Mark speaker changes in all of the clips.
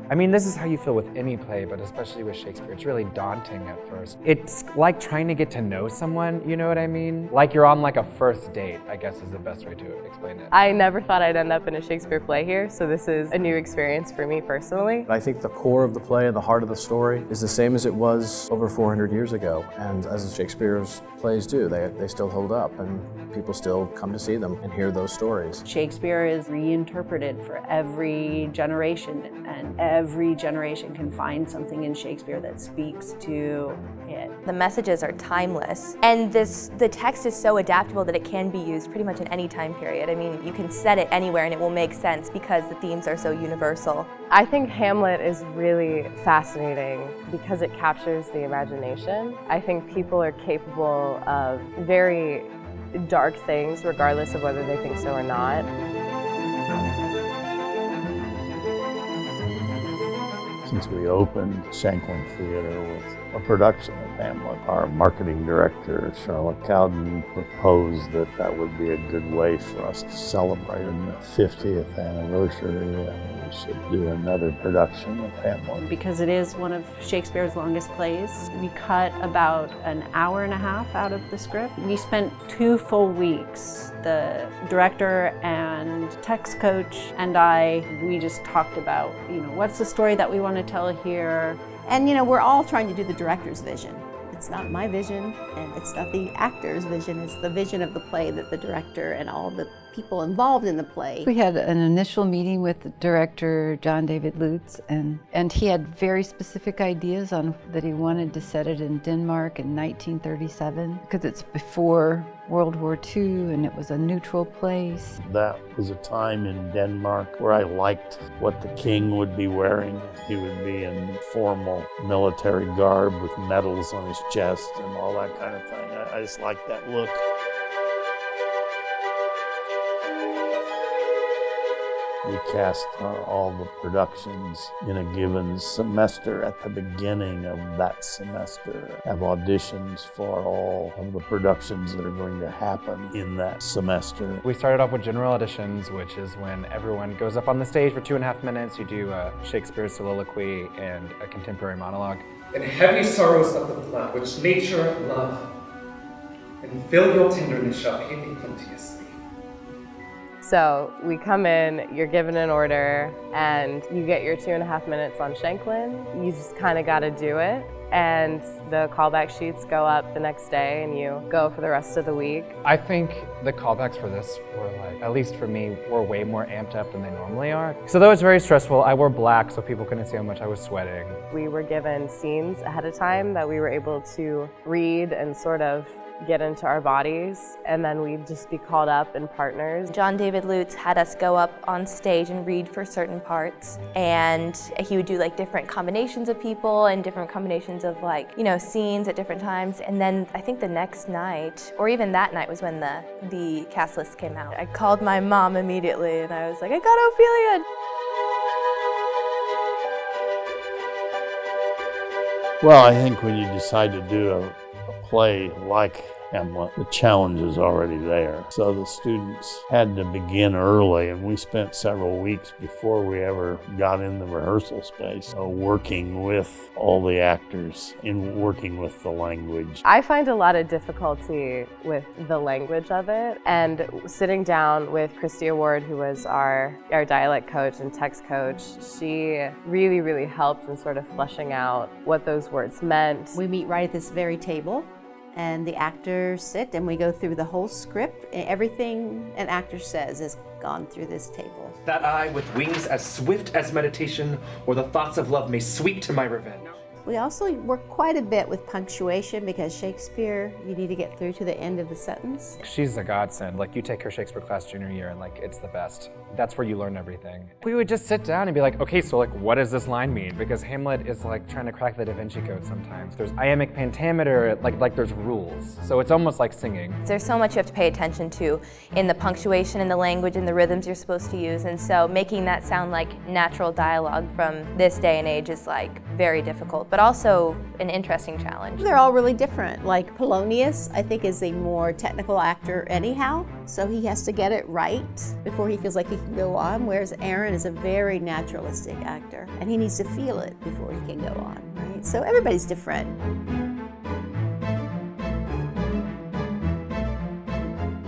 Speaker 1: I mean, this is how you feel with any play, but especially with Shakespeare. It's really daunting at first. It's like trying to get to know someone, you know what I mean? Like you're on like a first date, I guess is the best way to explain it.
Speaker 2: I never thought I'd end up in a Shakespeare play here, so this is a new experience for me personally.
Speaker 3: I think the core of the play and the heart of the story is the same as it was over 400 years ago. And as Shakespeare's plays do, they still hold up and people still come to see them and hear those stories.
Speaker 4: Shakespeare is reinterpreted for every generation, and every generation can find something in Shakespeare that speaks to it.
Speaker 5: The messages are timeless, and the text is so adaptable that it can be used pretty much in any time period. I mean, you can set it anywhere and it will make sense because the themes are so universal.
Speaker 2: I think Hamlet is really fascinating because it captures the imagination. I think people are capable of very dark things regardless of whether they think so or not.
Speaker 6: Since we opened Shanklin Theater with a production of Hamlet, our marketing director, Charlotte Cowden, proposed that that would be a good way for us to celebrate the 50th anniversary. We should do another production of Hamlet.
Speaker 4: Because it is one of Shakespeare's longest plays, we cut about an hour and a half out of the script. We spent 2 full weeks. The director and text coach and we just talked about, what's the story that we want to tell here.
Speaker 7: And we're all trying to do the director's vision. It's not my vision, and it's not the actor's vision. It's the vision of the play that the director and all the people involved in the play.
Speaker 8: We had an initial meeting with the director, John David Lutz, and he had very specific ideas on that he wanted to set it in Denmark in 1937, because it's before World War II and it was a neutral place.
Speaker 6: That was a time in Denmark where I liked what the king would be wearing. He would be in formal military garb with medals on his chest and all that kind of thing. I just liked that look. We cast all the productions in a given semester at the beginning of that semester, have auditions for all of the productions that are going to happen in that semester.
Speaker 1: We started off with general auditions, which is when everyone goes up on the stage for 2.5 minutes. You do a Shakespeare soliloquy and a contemporary monologue.
Speaker 9: And heavy sorrows of the blood, which nature love, and fill your tenderness shall pay thee plenteously.
Speaker 2: So we come in, you're given an order, and you get your 2.5 minutes on Shanklin. You just kind of got to do it. And the callback sheets go up the next day and you go for the rest of the week.
Speaker 1: I think the callbacks for this were at least for me, were way more amped up than they normally are. So that was very stressful. I wore black so people couldn't see how much I was sweating.
Speaker 2: We were given scenes ahead of time that we were able to read and sort of get into our bodies, and then we'd just be called up in partners.
Speaker 5: John David Lutz had us go up on stage and read for certain parts, and he would do different combinations of people and different combinations of scenes at different times. And then I think the next night, or even that night, was when the cast list came out. I called my mom immediately and I was like, I got Ophelia!
Speaker 6: Well, I think when you decide to do a play like Hamlet, the challenge is already there. So the students had to begin early, and we spent several weeks before we ever got in the rehearsal space, working with all the actors and working with the language.
Speaker 2: I find a lot of difficulty with the language of it, and sitting down with Christy Award, who was our dialect coach and text coach, she really, really helped in sort of fleshing out what those words meant.
Speaker 7: We meet right at this very table, and the actors sit and we go through the whole script. Everything an actor says is gone through this table.
Speaker 9: That I, with wings as swift as meditation, or the thoughts of love may sweep to my revenge.
Speaker 7: We also work quite a bit with punctuation, because Shakespeare, you need to get through to the end of the sentence.
Speaker 1: She's a godsend. You take her Shakespeare class junior year and it's the best. That's where you learn everything. We would just sit down and be like, okay, so what does this line mean? Because Hamlet is trying to crack the Da Vinci Code sometimes. There's iambic pentameter, there's rules. So it's almost like singing.
Speaker 5: There's so much you have to pay attention to in the punctuation and the language and the rhythms you're supposed to use, and so making that sound like natural dialogue from this day and age is very difficult. But also an interesting challenge.
Speaker 7: They're all really different. Like Polonius, I think, is a more technical actor anyhow, so he has to get it right before he feels like he can go on, whereas Aaron is a very naturalistic actor, and he needs to feel it before he can go on, right? So everybody's different.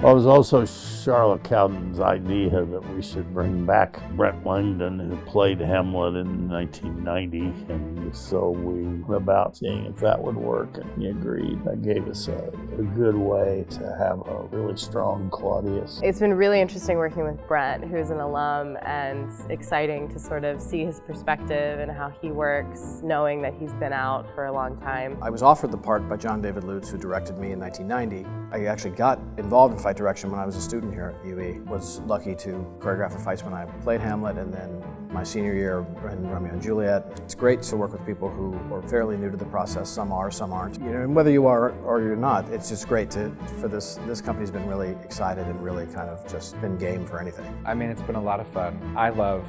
Speaker 6: Well, it was also Charlotte Cowden's idea that we should bring back Brett Langdon, who played Hamlet in 1990, and so we were about seeing if that would work, and he agreed. That gave us a good way to have a really strong Claudius.
Speaker 2: It's been really interesting working with Brett, who's an alum, and exciting to sort of see his perspective and how he works, knowing that he's been out for a long time.
Speaker 3: I was offered the part by John David Lutz, who directed me in 1990. I actually got involved in fight direction when I was a student here at UE. Was lucky to choreograph the fights when I played Hamlet, and then my senior year in Romeo and Juliet. It's great to work with people who are fairly new to the process. Some are, some aren't. You know, and whether you are or you're not, it's just great for this. This company's been really excited and really kind of just been game for anything.
Speaker 1: I mean, it's been a lot of fun. I love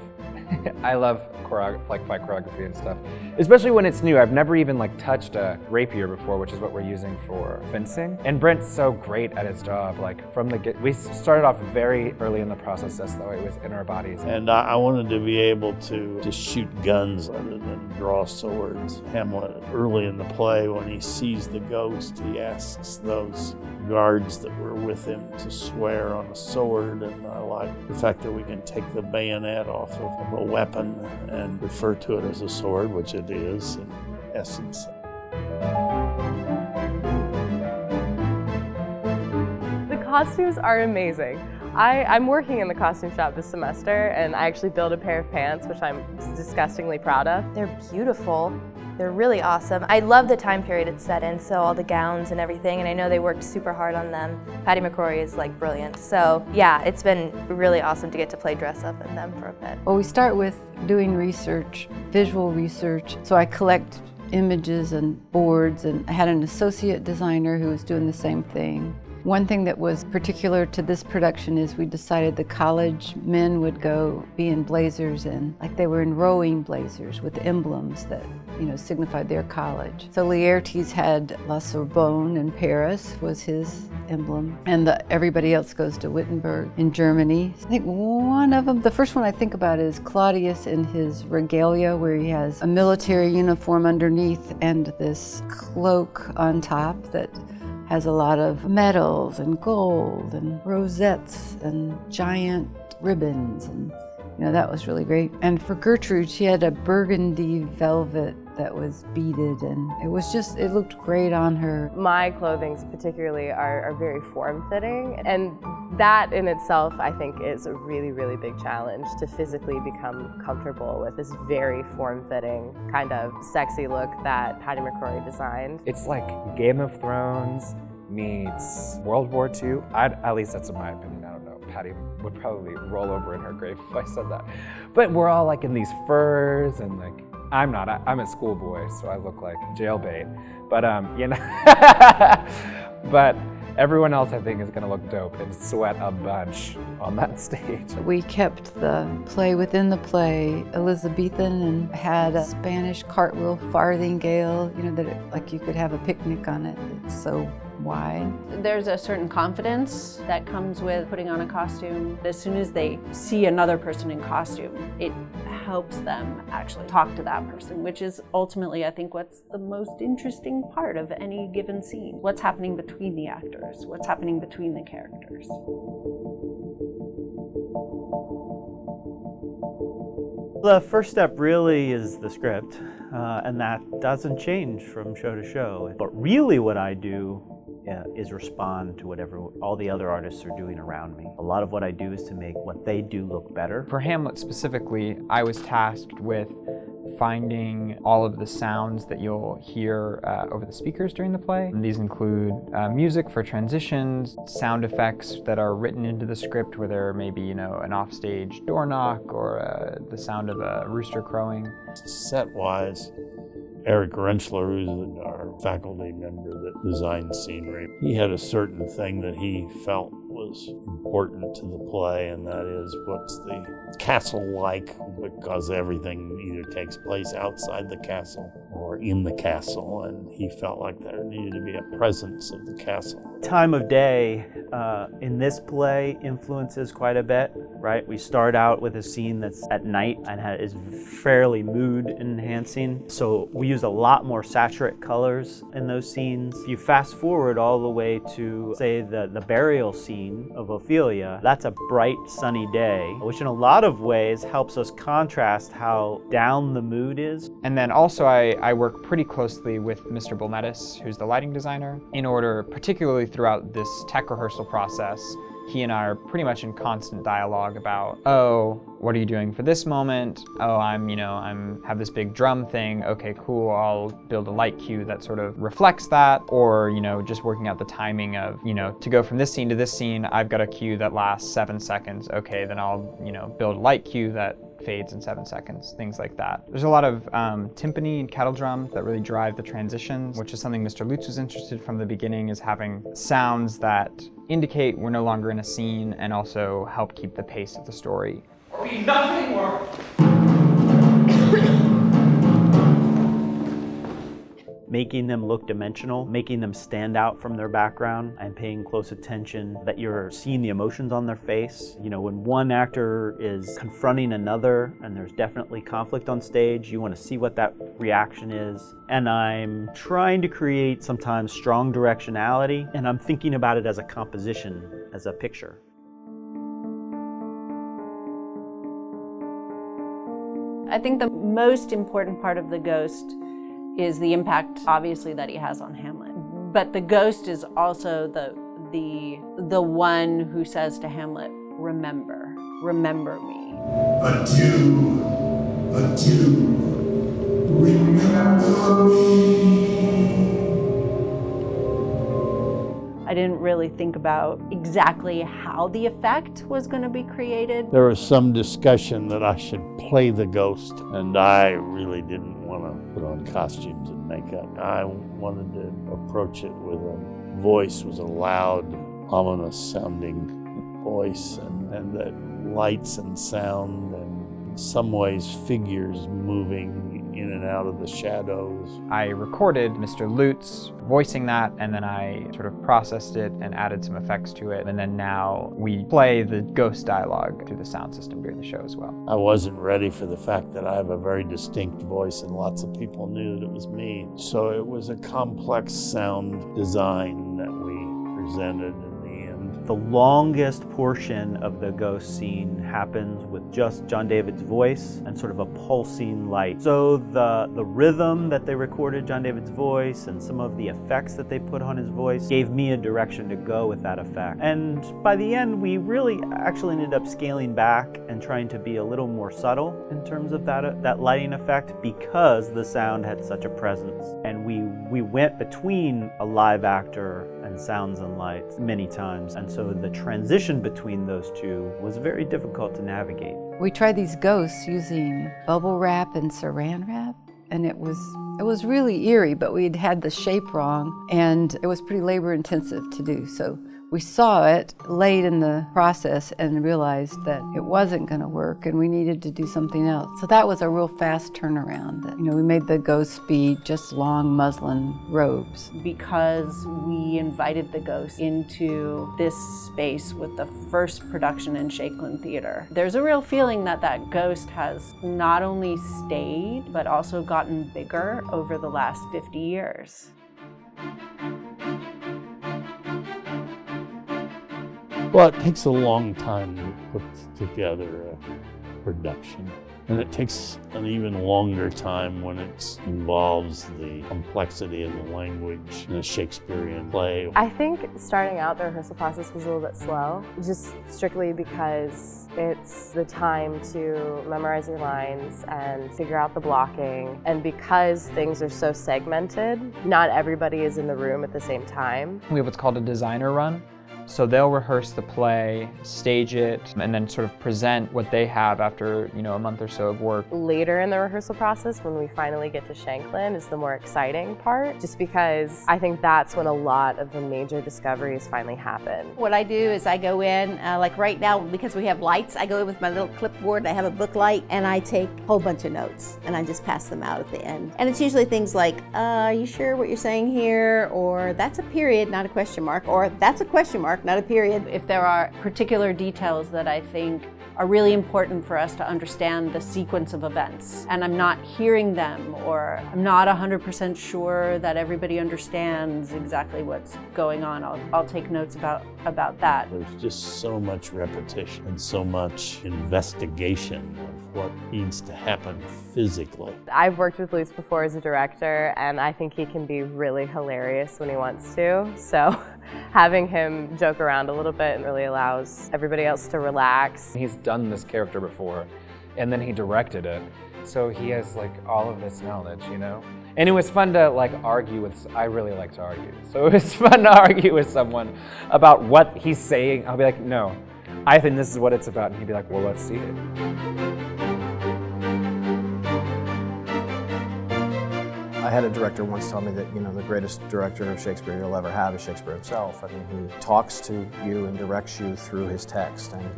Speaker 1: fight choreography and stuff, especially when it's new. I've never even touched a rapier before, which is what we're using for fencing. And Brent's so great at his job. We started off very early in the process as though it was in our bodies.
Speaker 6: And I wanted to be able to shoot guns rather than draw swords. Hamlet, early in the play, when he sees the ghost, he asks those guards that were with him to swear on a sword, and I like the fact that we can take the bayonet off of a weapon and refer to it as a sword, which it is in essence.
Speaker 2: The costumes are amazing. I'm working in the costume shop this semester, and I actually built a pair of pants, which I'm disgustingly proud of.
Speaker 5: They're beautiful. They're really awesome. I love the time period it's set in, so all the gowns and everything, and I know they worked super hard on them. Patty McCrory is brilliant. So yeah, it's been really awesome to get to play dress up in them for a bit.
Speaker 8: Well, we start with doing research, visual research. So I collect images and boards, and I had an associate designer who was doing the same thing. One thing that was particular to this production is we decided the college men would go be in blazers, and they were in rowing blazers with emblems that signified their college. So Laertes had La Sorbonne in Paris was his emblem, and everybody else goes to Wittenberg in Germany. I think one of them, the first one I think about is Claudius in his regalia, where he has a military uniform underneath and this cloak on top that has a lot of medals and gold and rosettes and giant ribbons, and that was really great. And for Gertrude, she had a burgundy velvet that was beaded, and it looked great on her.
Speaker 2: My clothings particularly are very form-fitting, and that in itself I think is a really, really big challenge, to physically become comfortable with this very form-fitting kind of sexy look that Patty McCrory designed.
Speaker 1: It's like Game of Thrones meets World War II. At least that's in my opinion. I don't know. Patty would probably roll over in her grave if I said that. But we're all in these furs, and I'm not. I'm a schoolboy, so I look like jailbait. But but everyone else I think is gonna look dope and sweat a bunch on that stage.
Speaker 8: We kept the play within the play Elizabethan, and had a Spanish cartwheel farthingale, that you could have a picnic on it. It's so wide.
Speaker 4: There's a certain confidence that comes with putting on a costume. As soon as they see another person in costume, it helps them actually talk to that person, which is ultimately, I think, what's the most interesting part of any given scene. What's happening between the actors? What's happening between the characters?
Speaker 10: The first step really is the script, and that doesn't change from show to show. But really what I do is respond to whatever all the other artists are doing around me. A lot of what I do is to make what they do look better.
Speaker 11: For Hamlet specifically, I was tasked with finding all of the sounds that you'll hear over the speakers during the play. And these include music for transitions, sound effects that are written into the script, where there may be, an offstage door knock or the sound of a rooster crowing.
Speaker 6: Set-wise, Eric Rentschler, who's our faculty member that designed scenery, he had a certain thing that he felt was important to the play, and that is, what's the castle like, because everything either takes place outside the castle or or in the castle, and he felt like there needed to be a presence of the castle.
Speaker 10: Time of day in this play influences quite a bit, right? We start out with a scene that's at night and is fairly mood enhancing. So we use a lot more saturate colors in those scenes. If you fast forward all the way to, say, the burial scene of Ophelia, that's a bright, sunny day, which in a lot of ways helps us contrast how down the mood is.
Speaker 11: And then also I work pretty closely with Mr. Bulmetis, who's the lighting designer, in order, particularly throughout this tech rehearsal process, he and I are pretty much in constant dialogue about, oh, what are you doing for this moment? Oh, I'm have this big drum thing. Okay, cool, I'll build a light cue that sort of reflects that. Or, just working out the timing of, to go from this scene to this scene, I've got a cue that lasts 7 seconds. Okay, then I'll, build a light cue that fades in 7 seconds, things like that. There's a lot of timpani and kettle drum that really drive the transitions, which is something Mr. Lutz was interested from the beginning, is having sounds that indicate we're no longer in a scene and also help keep the pace of the story.
Speaker 9: Are we nothing more?
Speaker 10: Making them look dimensional, making them stand out from their background, and paying close attention that you're seeing the emotions on their face. When one actor is confronting another and there's definitely conflict on stage, you want to see what that reaction is. And I'm trying to create sometimes strong directionality, and I'm thinking about it as a composition, as a picture.
Speaker 4: I think the most important part of the ghost is the impact, obviously, that he has on Hamlet. But the ghost is also the one who says to Hamlet, remember me.
Speaker 12: Adieu, remember me.
Speaker 4: I didn't really think about exactly how the effect was going to be created.
Speaker 6: There was some discussion that I should play the ghost, and I really didn't want to put on costumes and makeup. I wanted to approach it with a voice, was a loud, ominous sounding voice, and that lights and sound, and in some ways figures moving in and out of the shadows.
Speaker 11: I recorded Mr. Lutz voicing that, and then I sort of processed it and added some effects to it, and then now we play the ghost dialogue through the sound system during the show as well.
Speaker 6: I wasn't ready for the fact that I have a very distinct voice and lots of people knew that it was me. So it was a complex sound design that we presented in the end.
Speaker 10: The longest portion of the ghost scene happens with just John David's voice and sort of a pulsing light. So the rhythm that they recorded John David's voice and some of the effects that they put on his voice gave me a direction to go with that effect. And by the end, we really actually ended up scaling back and trying to be a little more subtle in terms of that lighting effect, because the sound had such a presence. And we went between a live actor and sounds and lights many times. And so the transition between those two was very difficult to navigate.
Speaker 8: We tried these ghosts using bubble wrap and saran wrap, and it was really eerie, but we'd had the shape wrong, and it was pretty labor intensive to do. So we saw it late in the process and realized that it wasn't going to work and we needed to do something else. So that was a real fast turnaround. We made the ghosts be just long muslin robes.
Speaker 4: Because we invited the ghost into this space with the first production in Shakeland Theater, there's a real feeling that that ghost has not only stayed, but also gotten bigger over the last 50 years.
Speaker 6: Well, it takes a long time to put together a production. And it takes an even longer time when it involves the complexity of the language in a Shakespearean play.
Speaker 2: I think starting out the rehearsal process was a little bit slow, just strictly because it's the time to memorize your lines and figure out the blocking. And because things are so segmented, not everybody is in the room at the same time.
Speaker 11: We have what's called a designer run, So they'll rehearse the play, stage it, and then sort of present what they have after, a month or so of work.
Speaker 2: Later in the rehearsal process, when we finally get to Shanklin, is the more exciting part, just because I think that's when a lot of the major discoveries finally happen.
Speaker 7: What I do is I go in, like right now, because we have lights, I go in with my little clipboard, I have a book light, and I take a whole bunch of notes, and I just pass them out at the end. And it's usually things like, are you sure what you're saying here? Or that's a period, not a question mark. Or that's a question mark, not a period.
Speaker 4: If there are particular details that I think are really important for us to understand the sequence of events, and I'm not hearing them, or I'm not 100% sure that everybody understands exactly what's going on, I'll take notes about that.
Speaker 6: There's just so much repetition and so much investigation of what needs to happen physically.
Speaker 2: I've worked with Lutz before as a director, and I think he can be really hilarious when he wants to. So having him joke around a little bit really allows everybody else to relax.
Speaker 1: He's done this character before, and then he directed it. So he has like all of this knowledge, And it was fun to argue with, I really like to argue. So it was fun to argue with someone about what he's saying. I'll be like, no, I think this is what it's about. And he'd be like, well, let's see it.
Speaker 3: I had a director once tell me that, the greatest director of Shakespeare you'll ever have is Shakespeare himself. I mean, he talks to you and directs you through his text. And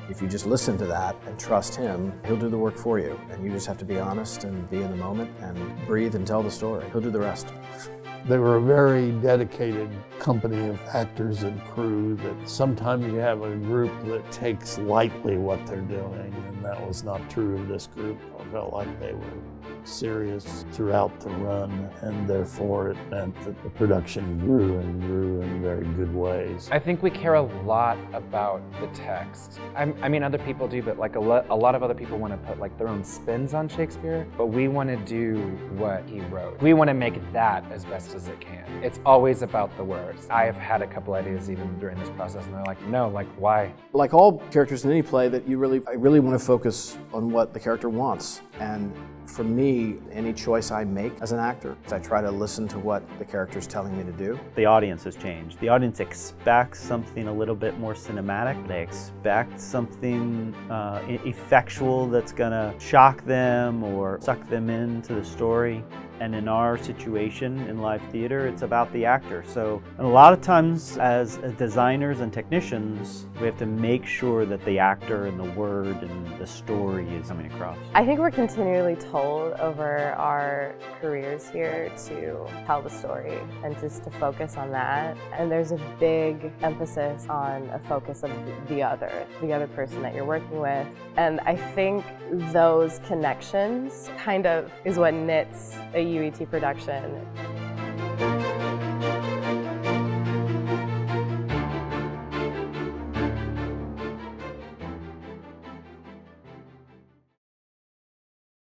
Speaker 3: if you just listen to that and trust him, he'll do the work for you. And you just have to be honest and be in the moment and breathe and tell the story. He'll do the rest.
Speaker 6: They were a very dedicated company of actors and crew that sometimes you have a group that takes lightly what they're doing, and that was not true of this group. I felt like they were serious throughout the run, and therefore it meant that the production grew and grew in very good ways.
Speaker 1: I think we care a lot about the text. I mean, other people do, but a lot of other people want to put their own spins on Shakespeare, but we want to do what he wrote. We want to make that as best as it can. It's always about the words. I have had a couple ideas even during this process, and they're like, no, why?
Speaker 3: Like all characters in any play, I really want to focus on what the character wants. And for me, any choice I make as an actor, I try to listen to what the character's telling me to do.
Speaker 10: The audience has changed. The audience expects something a little bit more cinematic. They expect something effectual that's gonna shock them or suck them into the story. And in our situation in live theater, it's about the actor. So, and a lot of times as designers and technicians, we have to make sure that the actor and the word and the story is coming across.
Speaker 2: I think we're continually told over our careers here to tell the story and just to focus on that. And there's a big emphasis on a focus of the other person that you're working with. And I think those connections kind of is what knits a UET production.